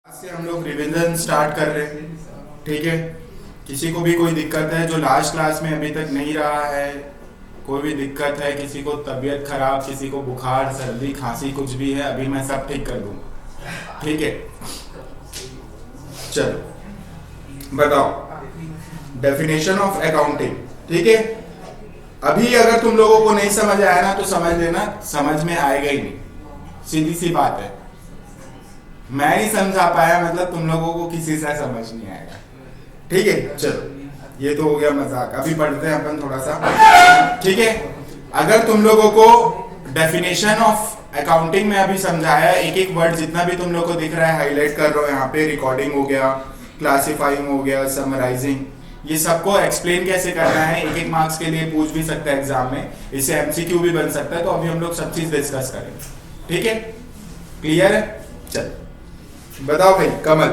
आज से हम लोग रिवीजन स्टार्ट कर रहे हैं। ठीक है, किसी को भी कोई दिक्कत है जो लास्ट क्लास में अभी तक नहीं रहा है, कोई भी दिक्कत है, किसी को तबीयत खराब, किसी को बुखार सर्दी खांसी कुछ भी है, अभी मैं सब ठीक कर दूंगा। ठीक है, चलो बताओ डेफिनेशन ऑफ अकाउंटिंग। ठीक है, अभी अगर तुम लोगों को नहीं समझ आया ना तो समझ लेना, समझ में आएगा ही नहीं, सीधी सी बात है। मैं नहीं समझा पाया मतलब तुम लोगों को किसी से समझ नहीं आएगा। ठीक है, चलो ये तो हो गया मजाक, अभी पढ़ते हैं अपन थोड़ा सा। ठीक है, अगर तुम लोगों को डेफिनेशन ऑफ अकाउंटिंग में अभी समझाया, एक एक वर्ड जितना भी तुम लोगों को दिख रहा है हाईलाइट कर रहा हूं यहाँ पे। रिकॉर्डिंग हो गया, क्लासिफाइंग हो गया, समराइजिंग, ये सबको एक्सप्लेन कैसे करना है, एक एक मार्क्स के लिए पूछ भी सकता है एग्जाम में, इससे एमसीक्यू भी बन सकता है। तो अभी हम लोग सब चीज डिस्कस करेंगे। ठीक है, क्लियर है? चल बताओ भाई कमल,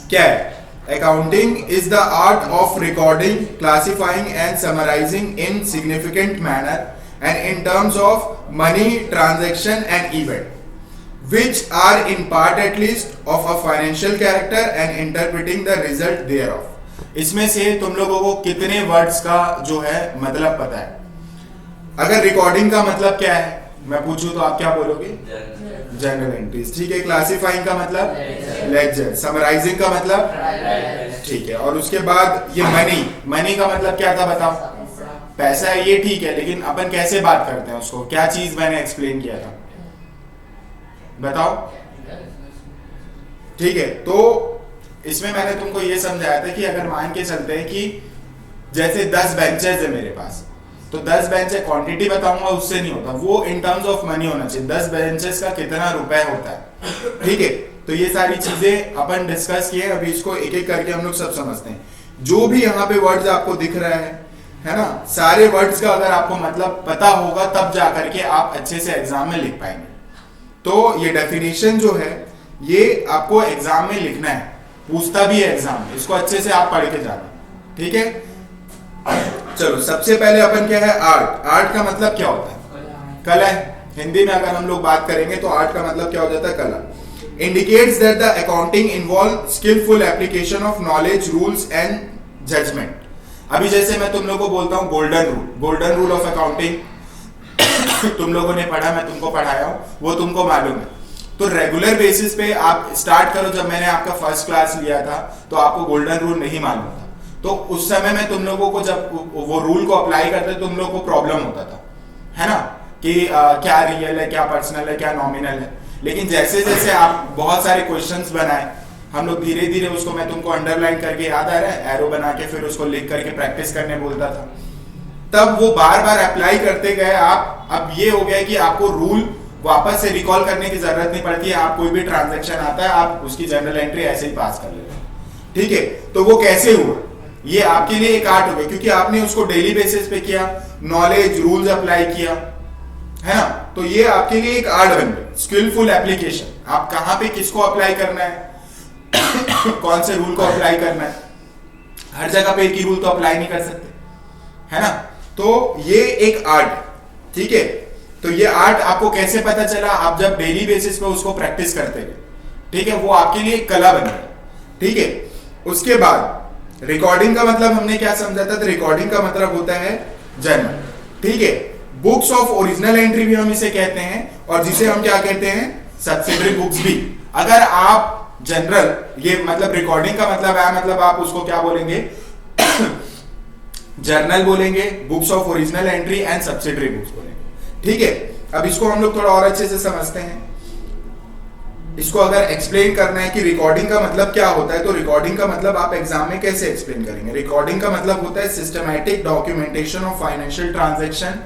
क्या है? Accounting is the art of recording, classifying and summarising in significant manner and in terms of money transaction and event which are in part at least of a financial character and interpreting the result thereof. इसमें से तुम लोगों को कितने words का जो है मतलब पता है? अगर रिकॉर्डिंग का मतलब क्या है मैं पूछूं तो आप क्या बोलोगे? Journal entries. ठीक है, क्लासिफाइंग का मतलब लेजर, समराइजिंग का मतलब, ठीक है, और उसके बाद ये मनी, मनी का मतलब क्या था बताओ? पैसा है, ये ठीक है, लेकिन अपन कैसे बात करते हैं उसको, क्या चीज मैंने एक्सप्लेन किया था बताओ? ठीक है, तो इसमें मैंने तुमको ये समझाया था कि अगर मान के चलते हैं कि जैसे 10 बेंचेस है मेरे पास, तो 10 बेंच है, क्वांटिटी बताऊंगा उससे नहीं होता, वो इन टर्म्स ऑफ मनी होना चाहिए। 10 बेंचेस का कितना रुपए होता है? ठीक है, तो ये सारी चीजें अपन डिस्कस किए, अभी इसको एक एक करके हम लोग सब समझते हैं। जो भी यहाँ पे वर्ड्स आपको दिख रहा है ना, सारे वर्ड्स का अगर आपको मतलब पता होगा तब जा करके आप अच्छे से एग्जाम में लिख पाएंगे। तो ये डेफिनेशन जो है ये आपको एग्जाम में लिखना है, पूछता भी है एग्जाम में, इसको अच्छे से आप पढ़ के जाना। ठीक है, चलो सबसे पहले अपन क्या है? आर्ट। आर्ट का मतलब क्या होता है? कला है। हिंदी में अगर हम लोग बात करेंगे तो आर्ट का मतलब क्या हो जाता है? कला। Indicates that the accounting involve skillful application of knowledge, rules and judgement. अभी जैसे मैं तुम लोगों को बोलता हूँ golden rule, golden rule of accounting तुम लोगों ने पढ़ा, मैं तुमको पढ़ाया हूं, वो तुमको मालूम है। तो रेगुलर बेसिस पे आप स्टार्ट करो। जब मैंने आपका फर्स्ट क्लास लिया था तो आपको गोल्डन रूल नहीं मालूम था, तो उस समय में तुम लोगों को जब वो रूल को अप्लाई करते तुम लोगों को प्रॉब्लम होता था, है ना, कि क्या रियल है, क्या पर्सनल है, क्या नॉमिनल है। लेकिन जैसे जैसे आप बहुत सारे क्वेश्चंस बनाए, हम लोग धीरे धीरे उसको, मैं तुमको अंडरलाइन करके याद आ रहा है, एरो बना के फिर उसको लिख करके प्रैक्टिस करने बोलता था, तब वो बार बार अप्लाई करते गए आप। अब ये हो गया कि आपको रूल वापस से रिकॉल करने की जरूरत नहीं पड़ती है। आप कोई भी ट्रांजैक्शन आता है, आप उसकी जर्नल एंट्री ऐसे ही पास कर लेते हैं। ठीक है, तो वो कैसे हुआ? ये आपके लिए एक आर्ट हो गया, क्योंकि आपने उसको डेली बेसिस पे किया, नॉलेज रूल्स अप्लाई किया, है ना। तो ये आपके लिए एक आर्ट बन गया, स्किलफुल एप्लीकेशन। आप कहाँ पे किसको अप्लाई करना है कौन से रूल को अप्लाई करना है, हर जगह पे एक ही रूल तो अप्लाई नहीं कर सकते, है ना। तो ये एक आर्ट, ठीक है। तो ये आर्ट आपको कैसे पता चला? आप जब डेली बेसिस पे उसको प्रैक्टिस करते गए, ठीक है, वो आपके लिए एक कला बन गई। ठीक है, उसके बाद रिकॉर्डिंग का मतलब हमने क्या समझा था? तो रिकॉर्डिंग का मतलब होता है जर्नल। ठीक है, बुक्स ऑफ ओरिजिनल एंट्री भी हम इसे कहते हैं, और जिसे हम क्या कहते हैं? सब्सिडरी बुक्स भी। अगर आप जनरल, ये मतलब रिकॉर्डिंग का मतलब है, मतलब आप उसको क्या बोलेंगे? जर्नल बोलेंगे, books of original entry and subsidiary books बोलेंगे। ठीक है, अब इसको हम लोग थोड़ा और अच्छे से समझते हैं। इसको अगर एक्सप्लेन करना है कि रिकॉर्डिंग का मतलब क्या होता है, तो रिकॉर्डिंग का मतलब आप एग्जाम में कैसे एक्सप्लेन करेंगे? रिकॉर्डिंग का मतलब होता है systematic documentation of financial transaction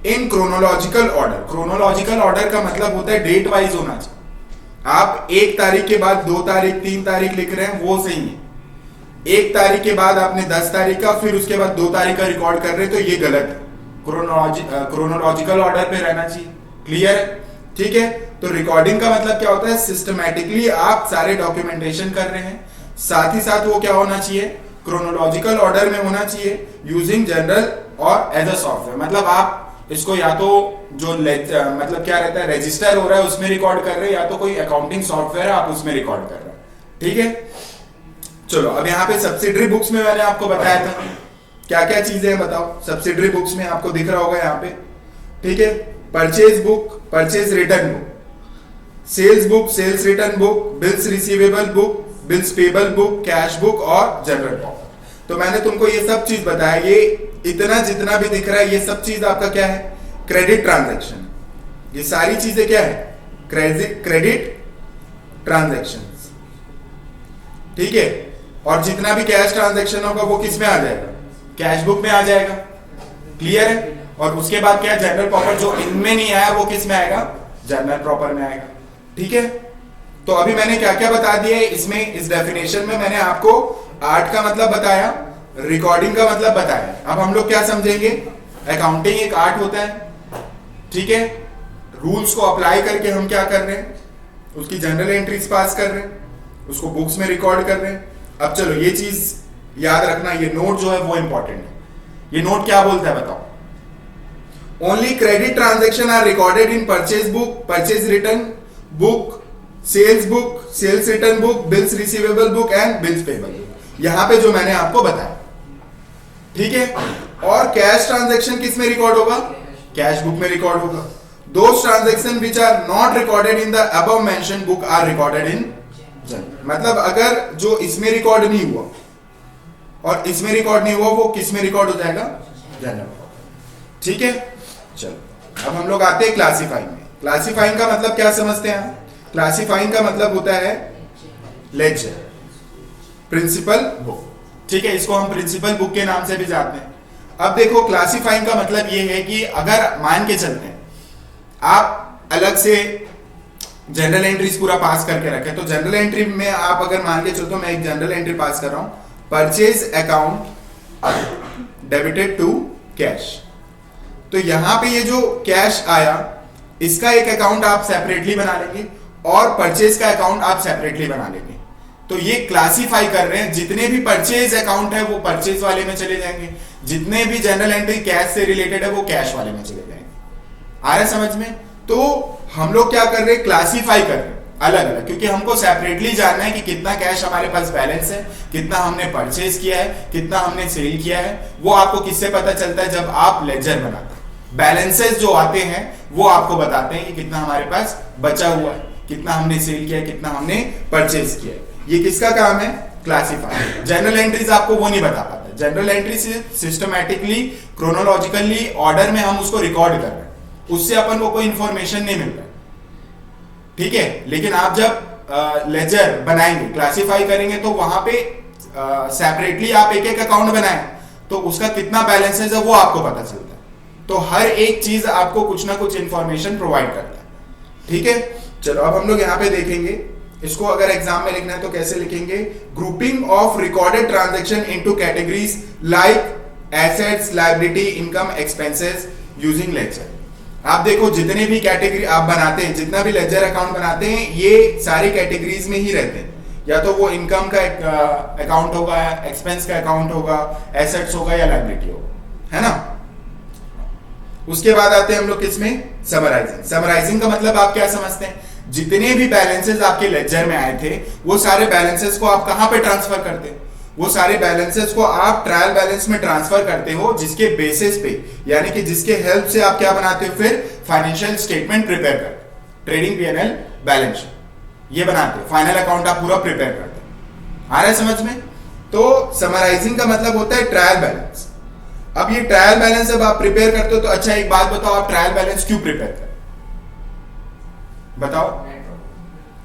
in chronological order. Chronological order का मतलब होता है डेट वाइज होना चाहिए। आप 1 तारीख के बाद 2 तारीख 3 तारीख लिख रहे हैं, वो सही है। 1 तारीख के बाद आपने 10 तारीख का, फिर उसके बाद 2 तारीख का रिकॉर्ड कर रहे हैं, तो ये गलत है। क्रोनोलॉजिकल ऑर्डर पे रहना चाहिए। क्लियर है? ठीक है, तो रिकॉर्डिंग का मतलब क्या होता है? सिस्टमैटिकली आप सारे डॉक्यूमेंटेशन कर रहे हैं, साथ ही साथ वो क्या होना चाहिए? क्रोनोलॉजिकल ऑर्डर में होना चाहिए, यूजिंग जनरल और एज अ सॉफ्टवेयर। मतलब आप इसको या तो जो मतलब क्या रहता है, रजिस्टर हो रहा है उसमें रिकॉर्ड कर रहे हैं, या तो कोई अकाउंटिंग सॉफ्टवेयर है आप उसमें रिकॉर्ड कर रहे हैं। ठीक है, चलो अब यहाँ पे सब्सिडरी बुक्स में मैंने आपको बताया था क्या क्या चीजें हैं, बताओ। सब्सिडरी बुक्स में आपको दिख रहा होगा यहाँ पे, ठीक है, purchase book, purchase return book, sales book, sales return book, bills receivable book, bills payable book, cash book और जनरल बुक। तो मैंने तुमको ये सब चीज बताया, ये इतना जितना भी दिख रहा है ये सब चीज आपका क्या है, क्रेडिट ट्रांजैक्शन। ये सारी चीजें क्या है, क्रेडिट ट्रांजैक्शन। ठीक है, और जितना भी कैश ट्रांजैक्शन होगा वो किस में आ जाएगा, कैश बुक में आ जाएगा। क्लियर है। और उसके बाद क्या, जनरल प्रॉपर जो इनमें नहीं आया वो किस में आएगा, जनरल प्रॉपर में आएगा। ठीक है, तो अभी मैंने क्या क्या बता दिया है इसमें, इस डेफिनेशन में मैंने आपको आर्ट का मतलब बताया, रिकॉर्डिंग का मतलब बताया। अब हम लोग क्या समझेंगे, अकाउंटिंग एक आर्ट होता है। ठीक है, रूल्स को अप्लाई करके हम क्या कर रहे हैं, उसकी जनरल एंट्रीज पास कर रहे हैं, उसको बुक्स में रिकॉर्ड कर रहे हैं। अब चलो ये चीज याद रखना, ये नोट जो है वो इंपॉर्टेंट है। ये नोट क्या बोलता है बताओ, only credit transaction are recorded in purchase book, purchase return book, sales book, sales return book, bills receivable book and bills payable book. यहां पे जो मैंने आपको बताया। ठीक है, और कैश ट्रांजैक्शन किस में रिकॉर्ड होगा, कैश बुक में रिकॉर्ड होगा। Those transaction which are not recorded in the above mention book are recorded in journal. मतलब अगर जो इसमें रिकॉर्ड नहीं हुआ और इसमें रिकॉर्ड नहीं हुआ वो किस में रिकॉर्ड हो जाएगा, जनरल। ठीक है, चलो अब हम लोग आते हैं क्लासिफाइंग में। क्लासिफाइंग का मतलब क्या समझते हैं, क्लासिफाइंग का मतलब होता है लेजर, प्रिंसिपल बुक। ठीक है, इसको हम प्रिंसिपल बुक के नाम से भी जानते हैं। अब देखो क्लासिफाइंग का मतलब ये है कि अगर मान के चलते हैं आप अलग से जनरल एंट्रीज पूरा पास करके रखे, तो जनरल एंट्री में आप अगर मान के चलते हो, मैं एक जनरल एंट्री पास कर रहा हूं, purchase account debited to cash. तो यहां पे ये जो कैश आया इसका एक अकाउंट आप सेपरेटली बना लेंगे और परचेज का अकाउंट आप सेपरेटली बना लेंगे। तो ये क्लासिफाई कर रहे हैं, जितने भी परचेज अकाउंट है वो परचेज वाले में चले जाएंगे, जितने भी जनरल एंट्री कैश से रिलेटेड है वो कैश वाले में चले जाएंगे। आ रहा है समझ में। तो हम लोग क्या कर रहे हैं, क्लासिफाई कर रहे हैं अलग अलग, क्योंकि हमको सेपरेटली जानना है कि कितना कैश हमारे पास बैलेंस है, कितना हमने परचेज किया है, कितना हमने सेल किया है। वो आपको किससे पता चलता है, जब आप लेजर बनाते हैं। बैलेंसेस जो आते हैं वो आपको बताते हैं कि कितना हमारे पास बचा हुआ है, कितना हमने सेल किया है, कितना हमने परचेज किया है। ये किसका काम है, क्लासिफाई। जनरल एंट्रीज आपको वो नहीं बता पाता। जनरल एंट्री से सिस्टमैटिकली क्रोनोलॉजिकली ऑर्डर में हम उसको रिकॉर्ड कर रहे हैं, उससे अपन को कोई इंफॉर्मेशन नहीं मिल रहा है। ठीक है, लेकिन आप जब लेजर बनाएंगे, क्लासिफाई करेंगे, तो वहां पे सेपरेटली आप एक एक अकाउंट बनाएं तो उसका कितना बैलेंस है वो आपको पता चलता है। तो हर एक चीज आपको कुछ ना कुछ इंफॉर्मेशन प्रोवाइड करता है। ठीक है, चलो अब हम लोग यहाँ पे देखेंगे, इसको अगर एग्जाम में लिखना है तो कैसे लिखेंगे, grouping of recorded transaction into categories like assets, liability, income, expenses using ledger. आप देखो जितने भी कैटेगरी आप बनाते हैं, जितना भी लेजर अकाउंट बनाते हैं, ये सारी कैटेगरीज में ही रहते हैं। या तो वो इनकम का अकाउंट होगा, एक्सपेंस का अकाउंट होगा, एसेट्स होगा या लायबिलिटी होगा, है ना। उसके बाद आते हैं हम लोग किसमें, समराइजिंग। समराइजिंग का मतलब आप क्या समझते हैं, जितने भी बैलेंसेस आपके लेजर में आए थे वो सारे बैलेंसेस को आप कहां पे ट्रांसफर करते हैं, वो सारे बैलेंसेस को आप ट्रायल बैलेंस में ट्रांसफर करते हो, जिसके बेसिस पे, यानी कि जिसके हेल्प से आप क्या बनाते हो, फिर फाइनेंशियल स्टेटमेंट प्रिपेयर करते हो, ट्रेडिंग पीएनएल, बैलेंस शीट ये बनाते हो, फाइनल अकाउंट आप पूरा प्रिपेयर करते हो। आ रहा है समझ में। तो समराइजिंग का मतलब होता है ट्रायल बैलेंस। अब ये ट्रायल बैलेंस जब आप प्रिपेयर करते हो, तो अच्छा एक बात बताओ, आप ट्रायल बैलेंस क्यों प्रिपेयर करते बताओ।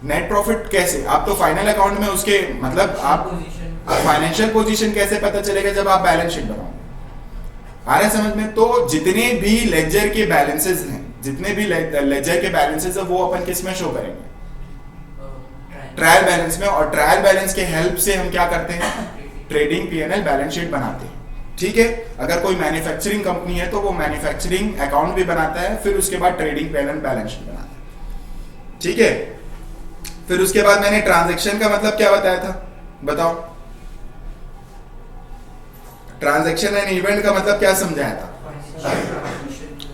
नेट प्रॉफिट कैसे, आप तो फाइनल अकाउंट में उसके मतलब आप फाइनेंशियल पोजीशन कैसे पता चलेगा जब आप बैलेंस शीट बनाओगे। आ रहा है समझ में। तो जितने भी लेजर के बैलेंसेस हैं, जितने भी लेजर के बैलेंसेस है वो अपन किस में शो करेंगे, ट्रायल बैलेंस में। और ट्रायल बैलेंस के हेल्प से हम क्या करते हैं, ट्रेडिंग पीएनएल बैलेंस शीट बनाते हैं। ठीक है, अगर कोई मैन्युफैक्चरिंग कंपनी है तो वो मैन्युफैक्चरिंग अकाउंट भी बनाता है, फिर उसके बाद ट्रेडिंग पीएनएल बैलेंस शीट बनाता है। ठीक है, फिर उसके बाद मैंने ट्रांजैक्शन का मतलब क्या बताया था, बताओ। ट्रांजैक्शन एंड इवेंट का मतलब क्या समझाया था,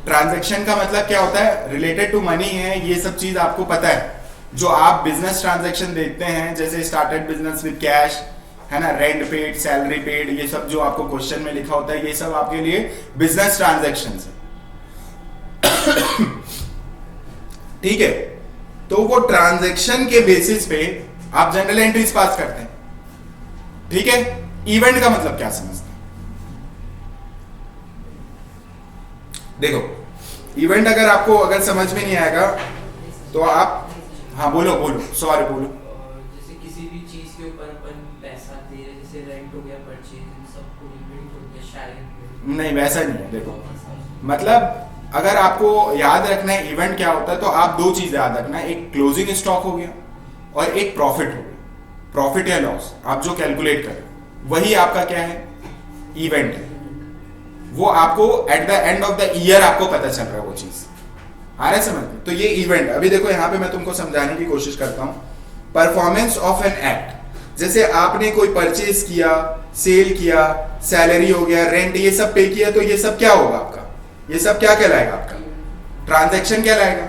ट्रांजैक्शन का मतलब क्या होता है, रिलेटेड टू मनी है, ये सब चीज आपको पता है। जो आप बिजनेस ट्रांजैक्शन देखते हैं, जैसे स्टार्टेड बिजनेस विद कैश, है ना, रेंट पेड, सैलरी पेड, ये सब जो आपको क्वेश्चन में लिखा होता है, ये सब आपके लिए बिजनेस ट्रांजैक्शन है। ठीक है, तो वो ट्रांजैक्शन के बेसिस पे आप जनरल एंट्रीज पास करते हैं। ठीक है, इवेंट का मतलब क्या समझते हैं? देखो, इवेंट अगर समझ में नहीं आएगा तो आप, हाँ बोलो बोलो, सॉरी बोलो। जैसे किसी भी चीज के ऊपर अपन पैसा दे रहे, जैसे रेंट हो गया, परचेज, इन सबको इवेंट हो गया, शायद नहीं वैसा नहीं है। देखो मतलब अगर आपको याद रखना है इवेंट क्या होता है, तो आप दो चीज याद रखना है, एक क्लोजिंग स्टॉक हो गया और एक प्रॉफिट हो गया। प्रॉफिट या लॉस आप जो कैलकुलेट करें, वही आपका क्या है, इवेंट है। वो आपको at the end of the year आपको पता चल रहा है वो चीज, आ रहा है समझ में? तो ये इवेंट, अभी देखो यहाँ पे मैं तुमको समझाने की कोशिश करता हूं। परफॉर्मेंस ऑफ एन एक्ट, जैसे आपने कोई परचेज किया, सेल किया, सैलरी हो गया, रेंट, ये सब पे किया, तो ये सब क्या होगा आपका, ये सब क्या कहलाएगा आपका, ट्रांजैक्शन कहलाएगा।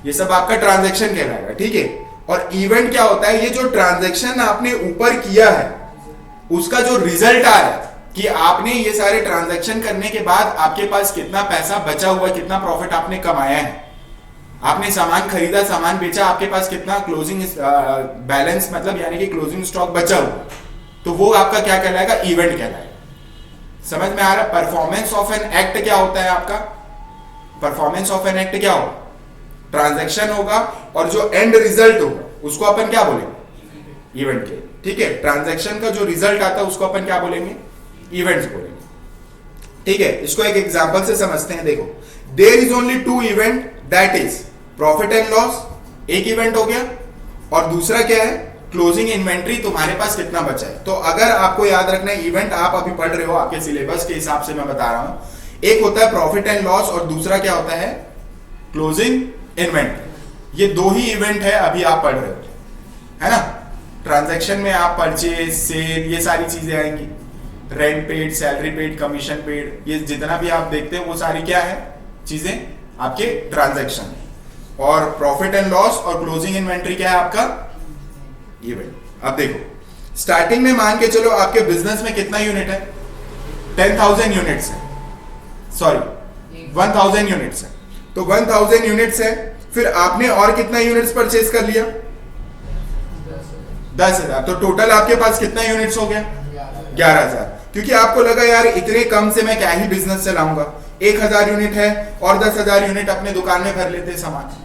ये सब आपका ट्रांजैक्शन कहलाएगा। ठीक है, और इवेंट क्या होता है, ये जो ट्रांजैक्शन आपने ऊपर किया है उसका जो रिजल्ट आ रहा है कि आपने ये सारे ट्रांजैक्शन करने के बाद आपके पास कितना पैसा बचा हुआ, कितना प्रॉफिट आपने कमाया है, आपने सामान खरीदा, सामान बेचा, आपके पास कितना क्लोजिंग बैलेंस मतलब यानी कि क्लोजिंग स्टॉक बचा हुआ, तो वो आपका क्या कहलाएगा, इवेंट कहलाएगा। समझ में आ रहा है? परफॉर्मेंस ऑफ एन एक्ट क्या होता है आपका, परफॉर्मेंस ऑफ एन एक्ट क्या होगा, ट्रांजैक्शन होगा, और जो एंड रिजल्ट होगा उसको अपन क्या बोलेंगे, इवेंट के। ठीक है, ट्रांजैक्शन का जो रिजल्ट आता है उसको अपन क्या बोलेंगे, इवेंट्स बोलेंगे। ठीक है, इसको एक एग्जांपल से समझते हैं। देखो, there is only two event, that is profit and loss, एक इवेंट हो गया, और दूसरा क्या है, क्लोजिंग इन्वेंट्री, तुम्हारे पास कितना बचा है। तो अगर आपको याद रखना है, इवेंट आप अभी पढ़ रहे हो, आपके सिलेबस के हिसाब से मैं बता रहा हूं, एक होता है प्रॉफिट एंड लॉस और दूसरा क्या होता है, क्लोजिंग इन्वेंट्री। ये दो ही इवेंट है अभी आप पढ़ रहे हो, है ना। ट्रांजैक्शन में आप परचेज, सेल, ये सारी चीजें आएंगी, rent paid, salary paid, commission paid, ये जितना भी आप देखते हैं वो सारी क्या है, चीजें आपके ट्रांजैक्शन। और प्रॉफिट एंड लॉस और क्लोजिंग इन्वेंट्री क्या है आपका, इवेंट। अब देखो, स्टार्टिंग में मान के चलो आपके बिजनेस में कितना यूनिट है, 10,000 यूनिट्स है, सॉरी 1,000 यूनिट्स है। तो 1,000 यूनिट्स है, फिर आपने और कितना यूनिट्स परचेज कर लिया, 10,000। तो टोटल आपके पास कितना यूनिट्स हो गया, 11,000। क्योंकि आपको लगा यार इतने कम से मैं क्या ही बिजनेस चलाऊंगा, 1,000 यूनिट है और 10,000 यूनिट अपने दुकान में भर लेते सामान।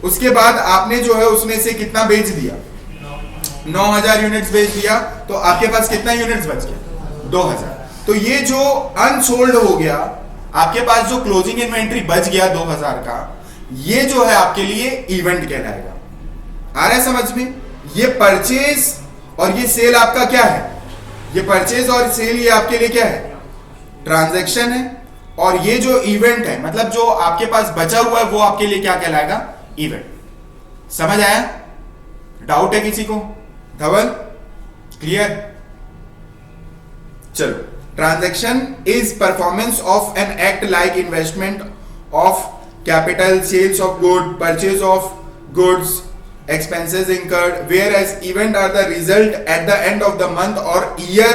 उसके बाद आपने जो है उसमें से कितना बेच दिया, 9,000 यूनिट्स बेच दिया, तो आपके पास कितना यूनिट्स बच गया, 2,000। तो ये जो अनसोल्ड हो गया, आपके पास जो क्लोजिंग इन्वेंट्री बच गया 2,000 का, ये जो है आपके लिए इवेंट कहलाएगा। आ रहा है समझ में? ये परचेज और ये सेल आपका क्या है, ये परचेज और सेल ये आपके लिए क्या है, ट्रांजैक्शन है। और ये जो इवेंट है, मतलब जो आपके पास बचा हुआ है, वो आपके लिए क्या कहलाएगा, इवेंट। समझ आया? डाउट है किसी को? धवल क्लियर? चलो, transaction is performance of an act like investment of capital, sales of good, purchase of goods, expenses incurred, whereas event are the result at the end of the month or year.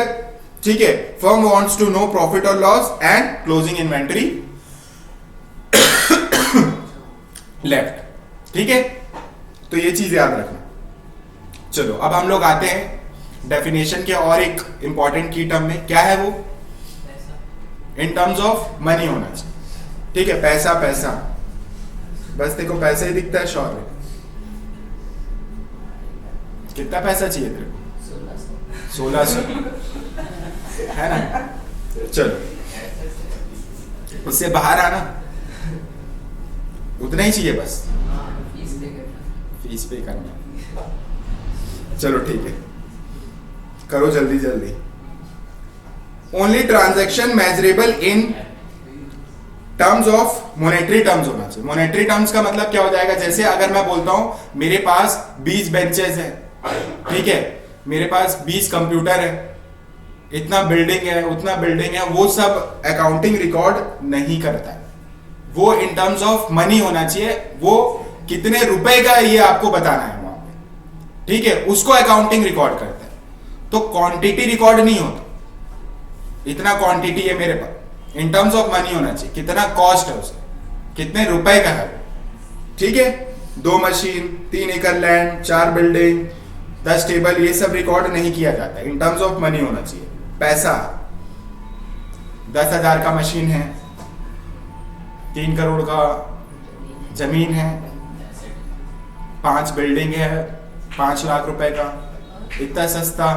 ठीक है, firm wants to know profit or loss and closing inventory left. ठीक है, तो ये चीज याद रखना। चलो अब हम लोग आते हैं डेफिनेशन के और एक इंपॉर्टेंट की टर्म में। क्या है वो, इन टर्म्स ऑफ मनी होना चाहिए। ठीक है, पैसा पैसा, बस देखो पैसा ही दिखता है, शॉर्ट कितना पैसा चाहिए तेरे को, 1600 है ना। चलो, उससे बाहर आना, उतना ही चाहिए बस, फीस पे करना। चलो ठीक है, करो जल्दी जल्दी। Only transaction measurable in terms of monetary terms होना चाहिए। मॉनेटरी टर्म्स का मतलब क्या हो जाएगा, जैसे अगर मैं बोलता हूं मेरे पास 20 बेंचेस हैं, ठीक है, मेरे पास 20 कंप्यूटर है, इतना बिल्डिंग है, उतना बिल्डिंग है, वो सब अकाउंटिंग रिकॉर्ड नहीं करता है। वो इन टर्म्स ऑफ मनी होना चाहिए, वो कितने रुपए का ये आपको बताना है वहां पे, ठीक है, उसको अकाउंटिंग रिकॉर्ड करता है। तो क्वांटिटी रिकॉर्ड नहीं होता, इतना क्वांटिटी है मेरे पास, इन टर्म्स ऑफ मनी होना चाहिए, कितना कॉस्ट है उसे, कितने रुपए का है, ठीक है। 2 मशीन, 3 एकड़ लैंड, 4 बिल्डिंग, 10 टेबल, ये सब रिकॉर्ड नहीं किया जाता, इन टर्म्स ऑफ मनी होना चाहिए। पैसा 10,000 का मशीन है, 3 करोड़ का जमीन है, 5 बिल्डिंग है, 5 लाख रुपए का, इतना सस्ता,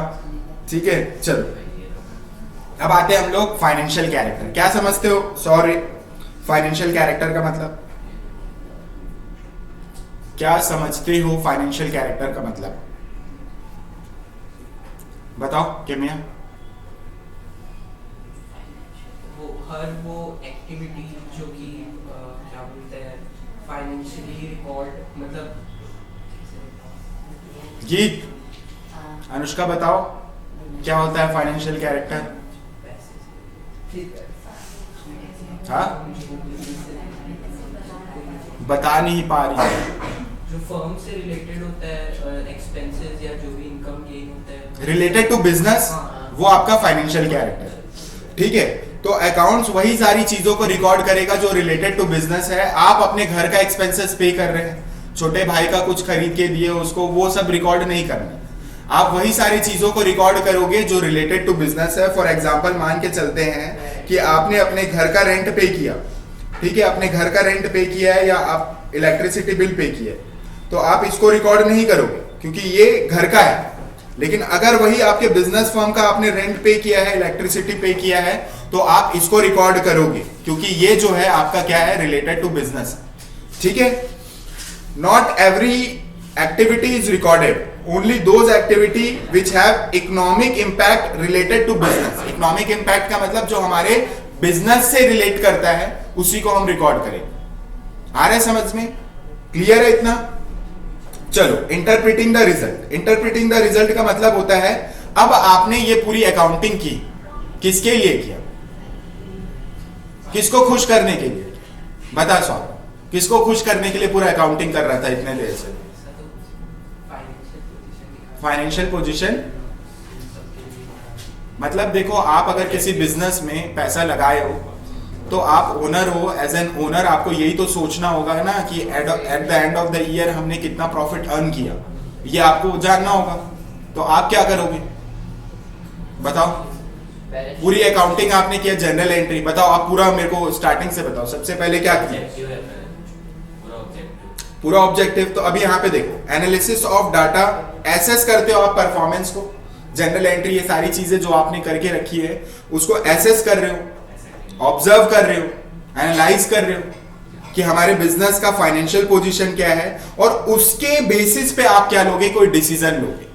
ठीक है। चलो अब आते हैं हम लोग फाइनेंशियल कैरेक्टर। क्या समझते हो, सॉरी, फाइनेंशियल कैरेक्टर का मतलब क्या समझते हो? फाइनेंशियल कैरेक्टर का मतलब बताओ किमिया। वो एक्टिविटी जो कि क्या बोलते हैं फाइनेंशियली रिकॉर्ड, मतलब गीत, अनुष्का बताओ क्या होता है फाइनेंशियल कैरेक्टर? हाँ, बता नहीं पा रही है। जो फर्म से रिलेटेड होता है, एक्सपेंसेस या जो भी इनकम गेन होता है रिलेटेड टू बिजनेस, वो आपका फाइनेंशियल कैरेक्टर, ठीक है। तो अकाउंट्स वही सारी चीजों को रिकॉर्ड करेगा जो रिलेटेड टू बिजनेस है। आप अपने घर का एक्सपेंसेस पे कर रहे हैं, छोटे भाई का कुछ खरीद के दिए उसको, वो सब रिकॉर्ड नहीं करना। आप वही सारी चीजों को रिकॉर्ड करोगे जो रिलेटेड टू बिजनेस है। फॉर एग्जांपल मान के चलते हैं कि आपने अपने घर का रेंट पे किया, ठीक है, अपने घर का रेंट पे किया है या आप इलेक्ट्रिसिटी बिल पे किया है, तो आप इसको रिकॉर्ड नहीं करोगे क्योंकि ये घर का है। लेकिन अगर वही आपके बिजनेस फर्म का आपने रेंट पे किया है, इलेक्ट्रिसिटी पे किया है, तो आप इसको रिकॉर्ड करोगे क्योंकि ये जो है आपका क्या है, रिलेटेड टू बिजनेस, ठीक है। Not every activity is recorded, only those activity which have economic impact related to business. Economic impact का मतलब जो हमारे बिजनेस से रिलेट करता है उसी को हम रिकॉर्ड करेंगे। आ रहा है समझ में? क्लियर है इतना? चलो, interpreting the result. Interpreting the result का मतलब होता है अब आपने ये पूरी अकाउंटिंग की, किसके लिए किया? किसको खुश करने के लिए? बता स्वामी, किसको खुश करने के लिए पूरा अकाउंटिंग कर रहा था इतने देर से? फाइनेंशियल पोजीशन मतलब देखो, आप अगर किसी बिजनेस में पैसा लगाए हो तो आप ओनर हो, एज एन ओनर आपको यही तो सोचना होगा ना कि at the end of the year हमने कितना प्रॉफिट अर्न किया, ये आपको जानना होगा। तो आप क्या करोगे बताओ? पूरी अकाउंटिंग आपने किया, जनरल एंट्री, बताओ आप पूरा मेरे को स्टार्टिंग से बताओ, सबसे पहले क्या किया? पूरा ऑब्जेक्टिव। तो अभी यहाँ पे देखो, एनालिसिस ऑफ डाटा, एसेस करते हो आप परफॉर्मेंस को, जनरल एंट्री, ये सारी चीजें जो आपने करके रखी है उसको एसेस कर रहे हो, ऑब्जर्व कर रहे हो, एनालाइज कर रहे हो कि हमारे बिजनेस का फाइनेंशियल पोजीशन क्या है, और उसके बेसिस पे आप क्या लोगे, कोई डिसीजन लोगे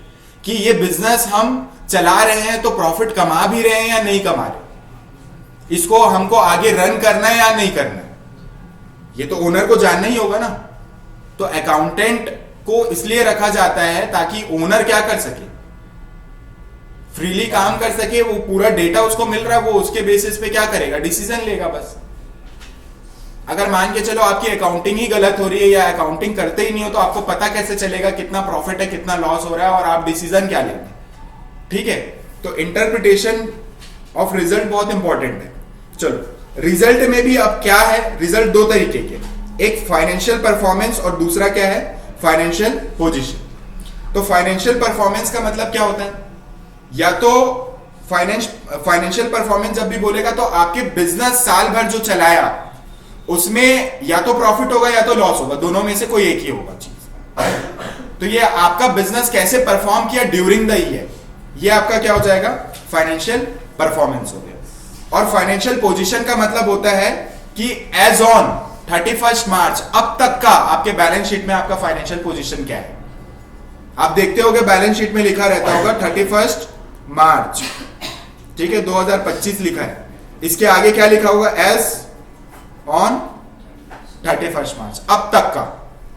कि ये बिजनेस हम चला रहे हैं तो प्रॉफिट कमा भी रहे हैं या नहीं कमा रहे, इसको हमको आगे रन करना है या नहीं करना है, ये तो ओनर को जानना ही होगा ना। तो अकाउंटेंट को इसलिए रखा जाता है ताकि ओनर क्या कर सके, फ्रीली काम कर सके, वो पूरा डेटा उसको मिल रहा है, वो उसके बेसिस पे क्या करेगा, डिसीजन लेगा बस। अगर मान के चलो आपकी अकाउंटिंग ही गलत हो रही है या अकाउंटिंग करते ही नहीं हो, तो आपको पता कैसे चलेगा कितना प्रॉफिट है, कितना लॉस हो रहा है, और आप डिसीजन क्या लेंगे? ठीक है, तो इंटरप्रिटेशन ऑफ रिजल्ट बहुत इंपॉर्टेंट है। चलो, रिजल्ट में भी अब क्या है, रिजल्ट दो तरीके के, एक फाइनेंशियल परफॉर्मेंस और दूसरा क्या है, फाइनेंशियल पोजीशन। तो फाइनेंशियल परफॉर्मेंस का मतलब क्या होता है, या तो फाइनेंशियल परफॉर्मेंस जब भी बोलेगा तो आपके बिजनेस साल भर जो चलाया उसमें या तो प्रॉफिट होगा या तो लॉस होगा, दोनों में से कोई एक ही होगा चीज। तो ये आपका बिजनेस कैसे परफॉर्म किया ड्यूरिंग द ईयर, ये आपका क्या हो जाएगा, फाइनेंशियल परफॉर्मेंस हो गया। और फाइनेंशियल पोजीशन का मतलब होता है कि एज ऑन 31 मार्च अब तक का आपके बैलेंस शीट में आपका फाइनेंशियल पोजीशन क्या है। आप देखते होगे बैलेंस शीट में लिखा रहता होगा 31 मार्च, ठीक है, 2025 लिखा है, इसके आगे क्या लिखा होगा, एज ऑन 31 मार्च अब तक का।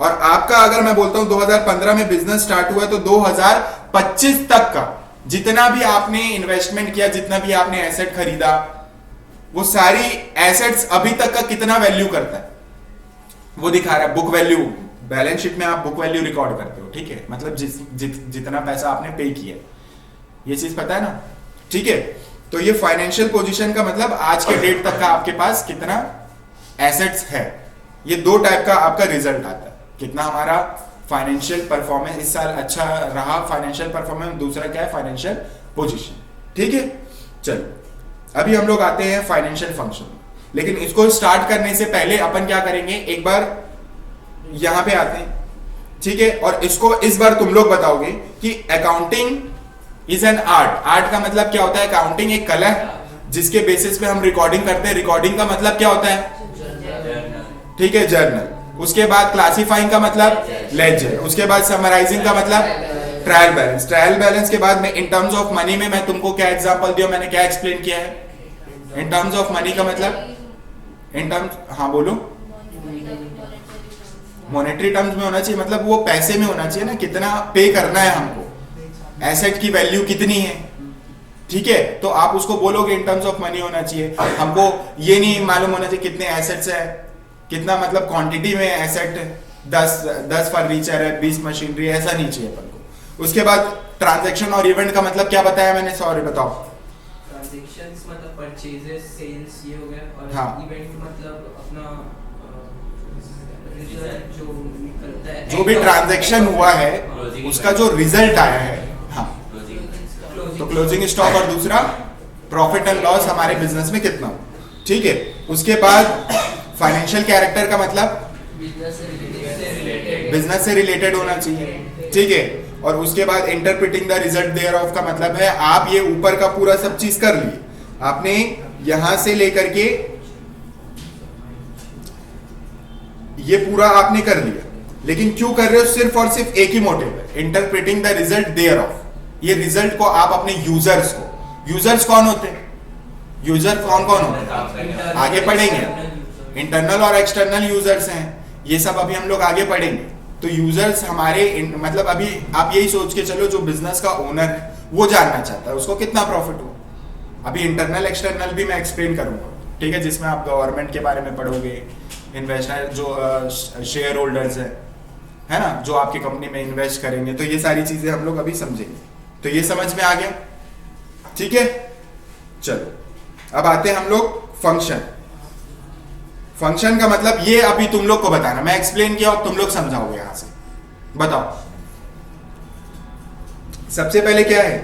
और आपका अगर मैं बोलता हूं 2015 में बिजनेस स्टार्ट हुआ तो 2025 तक का जितना भी आपने इन्वेस्टमेंट किया, जितना भी आपने एसेट खरीदा, वो सारी एसेट्स अभी तक का कितना वैल्यू करता है, वो दिखा रहा है बुक वैल्यू। बैलेंस शीट में आप बुक वैल्यू रिकॉर्ड करते हो, ठीक है, मतलब जितना पैसा आपने पे किया, ये चीज पता है ना, ठीक है। तो ये फाइनेंशियल पोजीशन का मतलब आज के डेट तक का आपके पास कितना एसेट्स है। ये दो टाइप का आपका रिजल्ट आता है, कितना हमारा फाइनेंशियल परफॉर्मेंस इस साल अच्छा रहा, फाइनेंशियल परफॉर्मेंस, दूसरा क्या है फाइनेंशियल पोजीशन, ठीक है। चलो अभी हम लोग आते हैं फाइनेंशियल फंक्शन, लेकिन इसको स्टार्ट करने से पहले अपन क्या करेंगे, एक बार यहां पे आते हैं, ठीक है। और इसको इस बार तुम लोग बताओगे कि accounting is an art. Art का मतलब क्या होता है, अकाउंटिंग एक कला है जिसके बेसिस पे हम रिकॉर्डिंग करते हैं। रिकॉर्डिंग का मतलब क्या होता है, ठीक है, जर्नल। उसके बाद क्लासिफाइंग का मतलब लेजर। उसके बाद समराइजिंग का मतलब ट्रायल बैलेंस। ट्रायल बैलेंस के बाद में इन टर्म्स ऑफ मनी में मैं तुमको क्या एग्जांपल दिया, मैंने क्या एक्सप्लेन किया है इन टर्म्स ऑफ मनी का मतलब, इन टर्म्स, हाँ बोलो, मॉनेटरी टर्म्स में होना चाहिए, मतलब वो पैसे में होना चाहिए ना, कितना पे करना है हमको, एसेट की वैल्यू कितनी है, ठीक है। तो आप उसको बोलोगे इन टर्म्स ऑफ मनी होना चाहिए। हमको ये नहीं मालूम होना चाहिए कितने एसेट्स है, कितना मतलब क्वांटिटी में एसेट, 10 फर्नीचर है, 20 मशीनरी, ऐसा नहीं चाहिए अपन को। उसके बाद ट्रांजैक्शन और इवेंट का मतलब क्या बताया मैंने, सॉरी बताओ। ट्रांजैक्शंस मतलब परचेजेस, सेल्स, ये हो गया, और हाँ। इवेंट मतलब अपना रिजल्ट जो निकलता है, जो भी ट्रांजैक्शन हुआ है उसका जो रिजल्ट आया है, हाँ। तो क्लोजिंग स्टॉक और दूसरा प्रॉफिट एंड लॉस हमारे बिजनेस में कितना हो, ठीक है। उसके बाद फाइनेंशियल कैरेक्टर का मतलब बिजनेस से रिलेटेड होना चाहिए, ठीक है। और उसके बाद interpreting the result thereof का मतलब है आप ये ऊपर का पूरा सब चीज कर लिए, आपने यहां से लेकर के ये पूरा आपने कर लिया, लेकिन क्यों कर रहे हो, सिर्फ और सिर्फ एक ही मोटिव है, interpreting the result thereof. ये रिजल्ट को आप अपने यूजर्स को, यूजर्स कौन होते हैं, यूजर कौन कौन होते हैं आगे पढ़ेंगे, इंटरनल और एक्सटर्नल यूजर्स हैं, ये सब अभी हम लोग आगे पढ़ेंगे। तो यूजर्स हमारे मतलब अभी आप यही सोच के चलो, जो बिजनेस का ओनर है वो जानना चाहता है उसको कितना प्रॉफिट हो। अभी इंटरनल एक्सटर्नल भी मैं एक्सप्लेन करूंगा, ठीक है, जिसमें आप गवर्नमेंट के बारे में पढ़ोगे, इन्वेस्टर जो शेयर होल्डर्स है ना, जो आपकी कंपनी में इन्वेस्ट करेंगे, तो ये सारी चीजें हम लोग अभी समझेंगे। तो ये समझ में आ गया, ठीक है। चलो अब आते हैं हम लोग फंक्शन। फंक्शन का मतलब ये अभी तुम लोग को बताना, मैं एक्सप्लेन किया और तुम लोग समझाओगे यहां से, बताओ सबसे पहले क्या है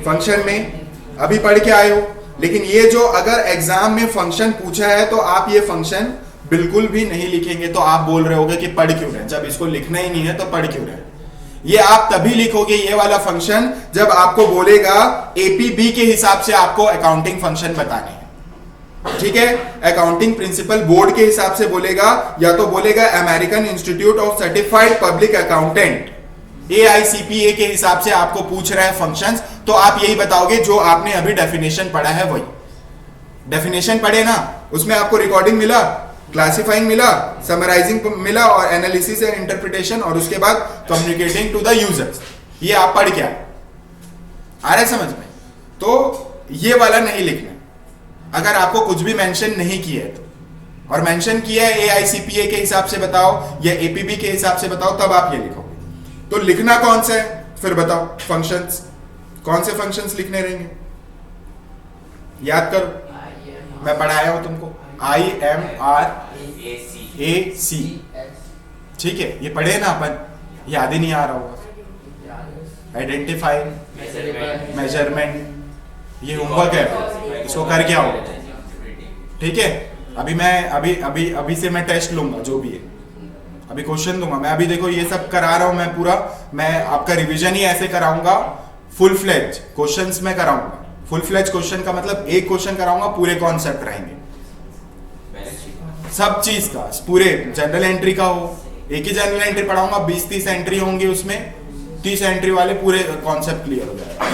फंक्शन में, अभी पढ़ के आए हो, लेकिन ये जो अगर एग्जाम में फंक्शन पूछा है तो आप ये फंक्शन बिल्कुल भी नहीं लिखेंगे, तो आप बोल रहे होगे कि पढ़ क्यों रहे, जब इसको लिखना ही नहीं है तो पढ़ क्यों रहे। ये आप तभी लिखोगे ये वाला फंक्शन जब आपको बोलेगा एपीबी के हिसाब से आपको अकाउंटिंग फंक्शन बताने हैं, ठीक है। अकाउंटिंग प्रिंसिपल बोर्ड के हिसाब से बोलेगा, या तो बोलेगा American institute of certified public accountant AICPA के हिसाब से आपको पूछ रहा है फंक्शंस, तो आप यही बताओगे जो आपने अभी डेफिनेशन पढ़ा है वही डेफिनेशन पढ़े ना, उसमें आपको रिकॉर्डिंग मिला, क्लासिफाइंग मिला, समराइजिंग मिला, और एनालिसिस एंड इंटरप्रिटेशन, और उसके बाद कम्युनिकेटिंग टू द यूजर्स, ये आप पढ़ के आए, आ रहा है समझ में। तो ये वाला नहीं लिखना अगर आपको कुछ भी मेंशन नहीं किया है तो, और मेंशन किया है AICPA के हिसाब से बताओ या APB के हिसाब से बताओ, तब आप ये लिखोगे। तो लिखना कौन सा है फिर बताओ, फंक्शंस, कौन से फंक्शंस लिखने रहेंगे, याद करो, मैं पढ़ाया हूं तुमको, IMRAC, ठीक है, ये पढ़े ना अपन, याद ही नहीं आ रहा होगा। आइडेंटिफाई, मेजरमेंट, ये होमवर्क है, इसको करके आओ, ठीक है। अभी मैं अभी से मैं टेस्ट लूंगा, जो भी है अभी क्वेश्चन दूंगा मैं। अभी देखो ये सब करा रहा हूं मैं पूरा, मैं आपका रिवीजन ही ऐसे कराऊंगा, फुल फ्लेज क्वेश्चंस में कराऊंगा। फुल फ्लेज क्वेश्चन का मतलब एक क्वेश्चन कराऊंगा, पूरे कॉन्सेप्ट रहेंगे सब चीज का, पूरे जनरल एंट्री का हो, एक ही जनरल एंट्री पढ़ाऊंगा, 20-30 एंट्री होंगी, उसमें 30 एंट्री वाले पूरे कॉन्सेप्ट क्लियर हो जाएगा,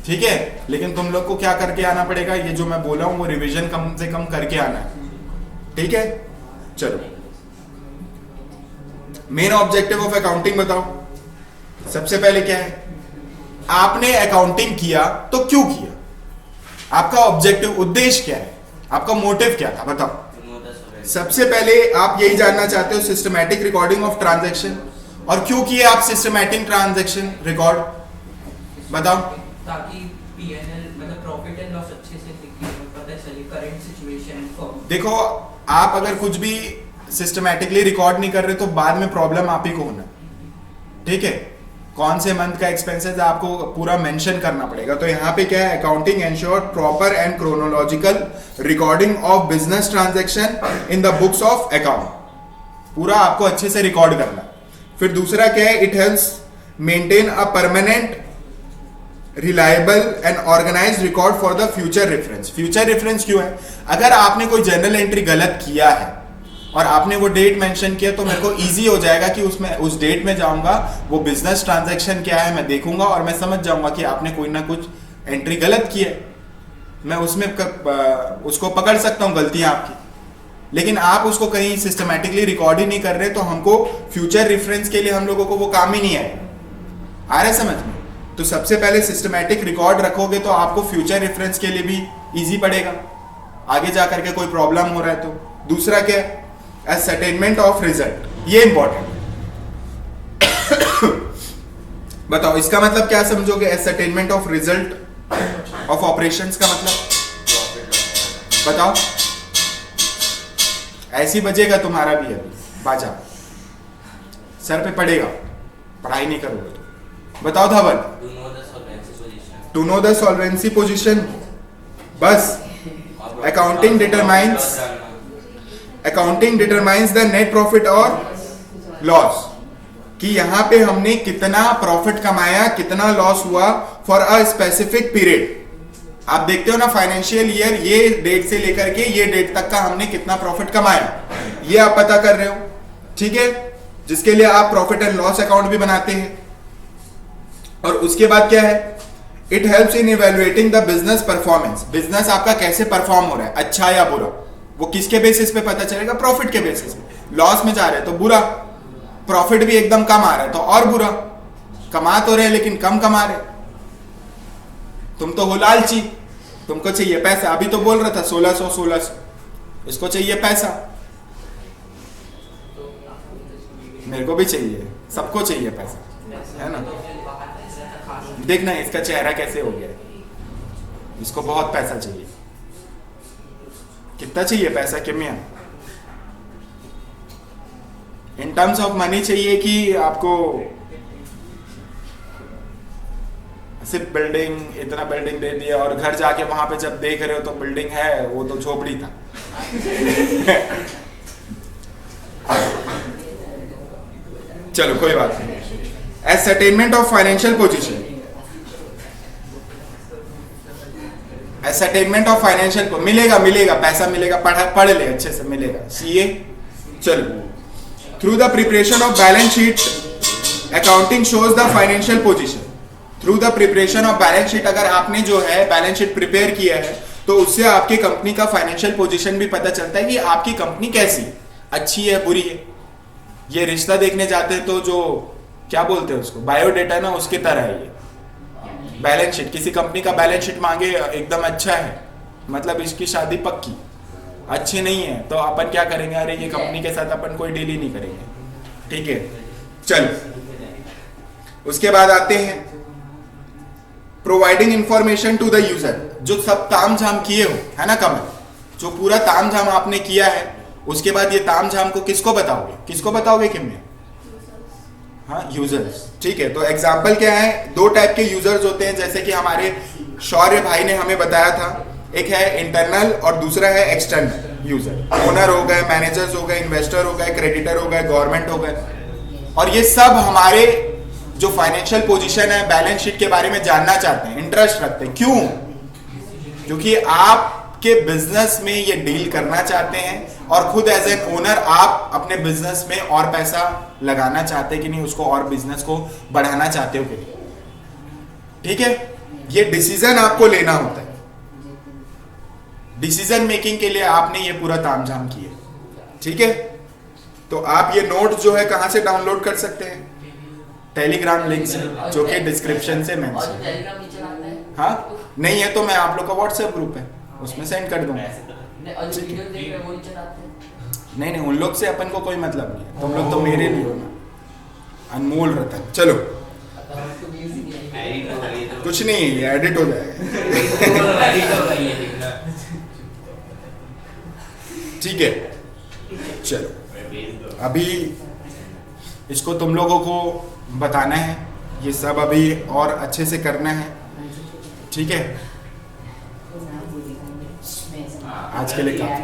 ठीक है। लेकिन तुम लोग को क्या करके आना पड़ेगा, ये जो मैं बोला हूं वो रिवीजन कम से कम करके आना है, ठीक है। चलो मेन ऑब्जेक्टिव ऑफ अकाउंटिंग बताओ, सबसे पहले क्या है, आपने अकाउंटिंग किया तो क्यों किया, आपका ऑब्जेक्टिव, उद्देश्य क्या है, आपका मोटिव क्या था बताओ। सबसे पहले आप यही जानना चाहते हो सिस्टमैटिक रिकॉर्डिंग ऑफ ट्रांजैक्शन, और क्यों किए आप सिस्टमैटिक ट्रांजैक्शन रिकॉर्ड, बताओ। ताकि पीएनएल मतलब प्रॉफिट एंड लॉस अच्छे से दिखे, पता चले करंट सिचुएशन को। देखो आप अगर कुछ भी सिस्टमैटिकली रिकॉर्ड नहीं कर रहे तो बाद में प्रॉब्लम आप ही को होना, ठीक है। कौन से मंथ का एक्सपेंसेस आपको पूरा मेंशन करना पड़ेगा। तो यहाँ पे क्या है, accounting ensure proper and chronological recording of business transaction in the books of account, पूरा आपको अच्छे से रिकॉर्ड करना। फिर दूसरा क्या है, it helps maintain a permanent reliable and organised record for the future reference. Future reference क्यों है, अगर आपने कोई जर्नल एंट्री गलत किया है और आपने वो डेट मेंशन किया तो मेरे को इजी हो जाएगा कि उसमें उस डेट में जाऊंगा, वो बिजनेस ट्रांजैक्शन क्या है मैं देखूंगा और मैं समझ जाऊंगा कि आपने कोई ना कुछ एंट्री गलत की है, मैं उसमें उसको पकड़ सकता हूँ गलतियां आपकी। लेकिन आप उसको कहीं सिस्टमैटिकली रिकॉर्ड ही नहीं कर रहे तो हमको फ्यूचर रेफरेंस के लिए हम लोगों को वो काम ही नहीं आएगा। आ रहा है समझ में। तो सबसे पहले सिस्टमैटिक रिकॉर्ड रखोगे तो आपको फ्यूचर रेफरेंस के लिए भी इजी पड़ेगा, आगे जाकर के कोई प्रॉब्लम हो रहा है तो। दूसरा क्या है, ascertainment ऑफ रिजल्ट, ये इंपॉर्टेंट। बताओ इसका मतलब क्या समझोगे, ascertainment of result of operations का मतलब बताओ। ऐसी बजेगा तुम्हारा भी अभी बाजा, सर पे पड़ेगा, पढ़ाई नहीं करोगे तो। बताओ Dhawal, to know the solvency position, बस। Accounting determines the net profit और लॉस, कि यहां पे हमने कितना प्रॉफिट कमाया, कितना लॉस हुआ फॉर अ स्पेसिफिक पीरियड। आप देखते हो ना फाइनेंशियल ईयर, ये डेट से लेकर के ये डेट तक का हमने कितना प्रॉफिट कमाया, ये आप पता कर रहे हो, ठीक है। जिसके लिए आप प्रॉफिट एंड लॉस अकाउंट भी बनाते हैं। और उसके बाद क्या है, it helps in evaluating the business performance. Business आपका कैसे परफॉर्म हो रहा है, अच्छा या बुरा, वो किसके बेसिस पे पता चलेगा, प्रॉफिट के बेसिस पे। लॉस में जा रहे हैं तो बुरा, प्रॉफिट भी एकदम कम आ रहा है तो और बुरा। कमा तो रहे लेकिन कम कमा रहे, तुम तो हो लालची, तुमको चाहिए पैसा। अभी तो बोल रहा था 1600, इसको चाहिए पैसा, मेरे को भी चाहिए, सबको चाहिए पैसा, है ना। देखना इसका चेहरा कैसे हो गया, इसको बहुत पैसा चाहिए। कितना चाहिए पैसा किमिया, इन टर्म्स ऑफ मनी चाहिए कि आपको सिर्फ बिल्डिंग, इतना बिल्डिंग दे दिया और घर जाके वहां पे जब देख रहे हो तो बिल्डिंग है, वो तो झोपड़ी था। चलो कोई बात नहीं। Ascertainment of financial position, ascertainment of financial को मिलेगा पैसा मिलेगा, पढ़ ले अच्छे से, मिलेगा सीए। चलो, through the preparation of balance sheet accounting shows the financial position. Through the preparation of balance sheet, अगर आपने जो है बैलेंस शीट प्रिपेयर किया है तो उससे आपकी कंपनी का फाइनेंशियल पोजीशन भी पता चलता है कि आपकी कंपनी कैसी, अच्छी है बुरी है। ये रिश्ता देखने जाते हैं तो जो क्या बोलते हैं उसको, बायोडेटा ना, उसकी तरह है ये बैलेंस शीट। किसी कंपनी का बैलेंस शीट मांगे एकदम अच्छा है, मतलब इसकी शादी पक्की, अच्छी नहीं है तो अपन क्या करेंगे, अरे ये कंपनी के साथ अपन कोई डील ही नहीं करेंगे, ठीक है। चलो उसके बाद आते हैं providing information to the user. जो सब तामझाम किए हो, है ना कमल, जो पूरा तामझाम आपने किया है, उसके बाद ये तामझाम को किसको बताओगे किम्मे, हाँ यूजर्स, ठीक है। तो एग्जाम्पल क्या है, दो टाइप के यूजर्स होते हैं, जैसे कि हमारे शौर्य भाई ने हमें बताया था, एक है इंटरनल और दूसरा है एक्सटर्नल यूजर। ओनर हो गए, मैनेजर्स हो गए, इन्वेस्टर हो गए, क्रेडिटर हो गए, गवर्नमेंट हो गए। और ये सब हमारे जो फाइनेंशियल पोजीशन है, बैलेंस शीट के बारे में जानना चाहते हैं, इंटरेस्ट रखते हैं। क्यों? क्योंकि आपके बिजनेस में ये डील करना चाहते हैं और खुद एज एन ओनर आप अपने बिजनेस में और पैसा लगाना चाहते हैं कि नहीं, उसको और बिजनेस को बढ़ाना चाहते हो कि नहीं, ठीक है। ये डिसीजन आपको लेना होता है, डिसीजन मेकिंग के लिए आपने ये पूरा तामझाम किया, ठीक है। तो आप ये नोट जो है कहां से डाउनलोड कर सकते हैं, टेलीग्राम लिंक से, जो कि डिस्क्रिप्शन से मेंशन, हाँ नहीं है तो मैं आप लोग का व्हाट्सएप ग्रुप है उसमें सेंड कर दूंगा। नहीं नहीं, उन लोग से अपन को कोई मतलब नहीं है, तुम लोग तो मेरे लिए हो ना, अनमोल रतन। चलो कुछ नहीं, ये एडिट हो जाएगा। ठीक है, चलो अभी इसको तुम लोगों को बताना है, ये सब अभी और अच्छे से करना है, ठीक है। आज के लिए काफी।